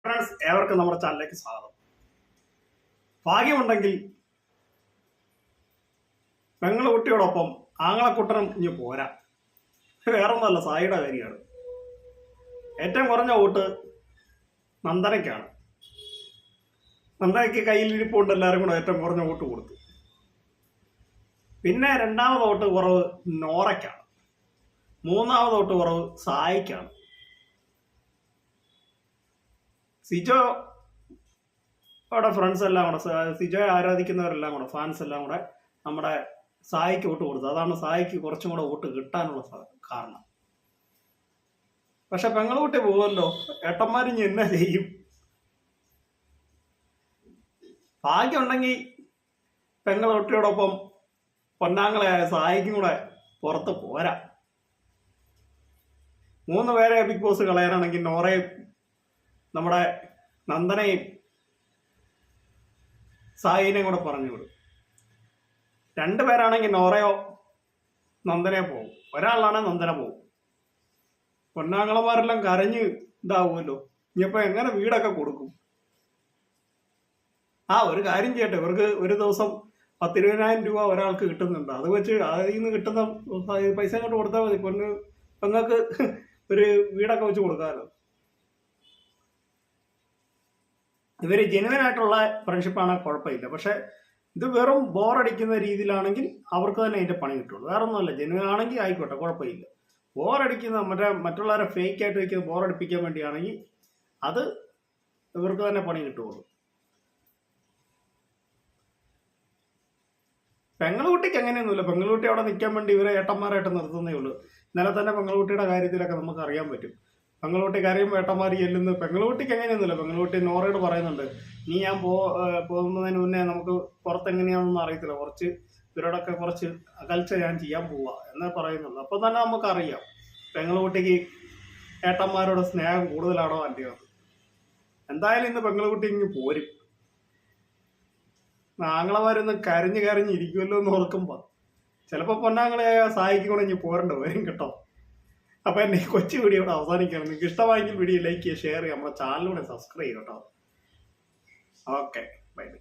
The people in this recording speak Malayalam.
ഫ്രണ്ട്സ്, ഏവർക്കും നമ്മുടെ ചാനലിലേക്ക് സ്വാഗതം. ഭാഗ്യമുണ്ടെങ്കിൽ പെങ്ങളുകുട്ടിയോടൊപ്പം ആങ്ങളക്കുട്ടനും ഇനി പോരാ. വേറൊന്നുമല്ല, സായിയുടെ കാര്യമാണ്. ഏറ്റവും കുറഞ്ഞ വോട്ട് നന്ദനയ്ക്കാണ്. നന്ദനയ്ക്ക് കയ്യിലിരിപ്പുണ്ട്, എല്ലാവരും കൂടെ ഏറ്റവും കുറഞ്ഞ വോട്ട് കൊടുത്തു. പിന്നെ രണ്ടാമത് വോട്ട് കുറവ് നോറയ്ക്കാണ്. മൂന്നാമത് വോട്ട് കുറവ് സായിക്കാണ്. സിജോ അവിടെ ഫ്രണ്ട്സ് എല്ലാം കൂടെ, സിജോയെ ആരാധിക്കുന്നവരെല്ലാം കൂടെ, ഫാൻസ് എല്ലാം കൂടെ നമ്മുടെ സായിക്ക് വോട്ട് കൊടുത്തു. അതാണ് സായിക്ക് കുറച്ചും കൂടെ വോട്ട് കിട്ടാനുള്ള കാരണം. പക്ഷെ പെങ്ങളുകുട്ടി പോകുമല്ലോ, ഏട്ടന്മാരിഞ്ഞ് എന്നാ ചെയ്യും? ഭാഗ്യമുണ്ടെങ്കിൽ പെങ്ങളുകുട്ടിയോടൊപ്പം പൊന്നാങ്ങളെ സായിക്കും കൂടെ പുറത്ത് പോരാ. 3 പേരെ ബിഗ് ബോസ് കളയാനാണെങ്കിൽ നോറയും നമ്മുടെ നന്ദനയും സായിനെയും കൂടെ പറഞ്ഞു വിടും. 2 പേരാണെങ്കിൽ നോറയോ നന്ദനയോ പോകും, ഒരാളാണെങ്കിൽ നന്ദന പോകും. പൊന്നാങ്ങളമാരെല്ലാം കരഞ്ഞ് ഇതാവുമല്ലോ. ഇനിയിപ്പോൾ എങ്ങനെ വീടൊക്കെ കൊടുക്കും? ഒരു കാര്യം ചെയ്യട്ടെ, ഇവർക്ക് ഒരു ദിവസം 10,000-20,000 രൂപ ഒരാൾക്ക് കിട്ടുന്നുണ്ട്. അത് വെച്ച് അതിൽ നിന്ന് കിട്ടുന്ന പൈസ അങ്ങോട്ട് കൊടുത്താൽ മതി. പെങ്ങൾക്ക് ഒരു വീടൊക്കെ വെച്ച് കൊടുക്കാമല്ലോ. ഇവർ ജെനുവനായിട്ടുള്ള ഫ്രണ്ട്ഷിപ്പാണ്, കുഴപ്പമില്ല. പക്ഷെ ഇത് വെറും ബോറടിക്കുന്ന രീതിയിലാണെങ്കിൽ അവർക്ക് തന്നെ അതിൻ്റെ പണി കിട്ടുള്ളൂ. വേറെ ഒന്നുമല്ല, ജെനുവൻ ആണെങ്കിൽ ആയിക്കോട്ടെ, കുഴപ്പമില്ല. ബോറടിക്കുന്ന മറ്റുള്ളവരെ ഫേക്കായിട്ട് വയ്ക്കുന്നത് ബോറടിപ്പിക്കാൻ വേണ്ടിയാണെങ്കിൽ അത് ഇവർക്ക് തന്നെ പണി കിട്ടുള്ളൂ. പെങ്ങളുകുട്ടിക്ക് അങ്ങനെയൊന്നുമില്ല. പെങ്ങളുകുട്ടി അവിടെ നിൽക്കാൻ വേണ്ടി ഇവരെ ഏട്ടന്മാരായിട്ട് നിർത്തുന്നേ ഉള്ളൂ. ഇന്നലെ തന്നെ പെങ്ങളുകുട്ടിയുടെ കാര്യത്തിലൊക്കെ നമുക്ക് അറിയാൻ പറ്റും. പെങ്ങളുകുട്ടി കരയുമ്പോൾ ഏട്ടന്മാർ ചെല്ലുന്നു. പെങ്ങളുകുട്ടിക്ക് അങ്ങനെയൊന്നുമില്ല. പെങ്ങളുകുട്ടി നോറയോട് പറയുന്നുണ്ട്, നീ ഞാൻ പോകുന്നതിന് മുന്നേ നമുക്ക് പുറത്തെങ്ങനെയാണെന്നൊന്നും അറിയത്തില്ല, കുറച്ച് ഇവരോടൊക്കെ കുറച്ച് അകൽച്ച ഞാൻ ചെയ്യാൻ പോവാ എന്നേ പറയുന്നുള്ളൂ. അപ്പോൾ തന്നെ നമുക്കറിയാം പെങ്ങളുകുട്ടിക്ക് ഏട്ടന്മാരോട് സ്നേഹം കൂടുതലാണോ അല്ലയോ. എന്തായാലും ഇന്ന് പെങ്ങളുകുട്ടി ഇങ്ങ് പോരും. ആങ്ങളമാരൊന്ന് കരഞ്ഞിരിക്കുമല്ലോ എന്ന് ഓർക്കുമ്പോൾ ചിലപ്പോൾ പൊന്നാങ്ങളെ സായിക്കും കൂടെ ഇനി പോരേണ്ട വരും കേട്ടോ. അപ്പോൾ എൻ്റെ കൊച്ചു വീഡിയോ ഇവിടെ അവസാനിക്കുകയാണ്. നിങ്ങൾക്ക് ഇഷ്ടമായെങ്കിൽ വീഡിയോ ലൈക്ക് ചെയ്യുക, ഷെയർ ചെയ്യുക, നമ്മുടെ ചാനലിലൂടെ സബ്സ്ക്രൈബ് ചെയ്യുക കേട്ടോ. Okay, bye bye.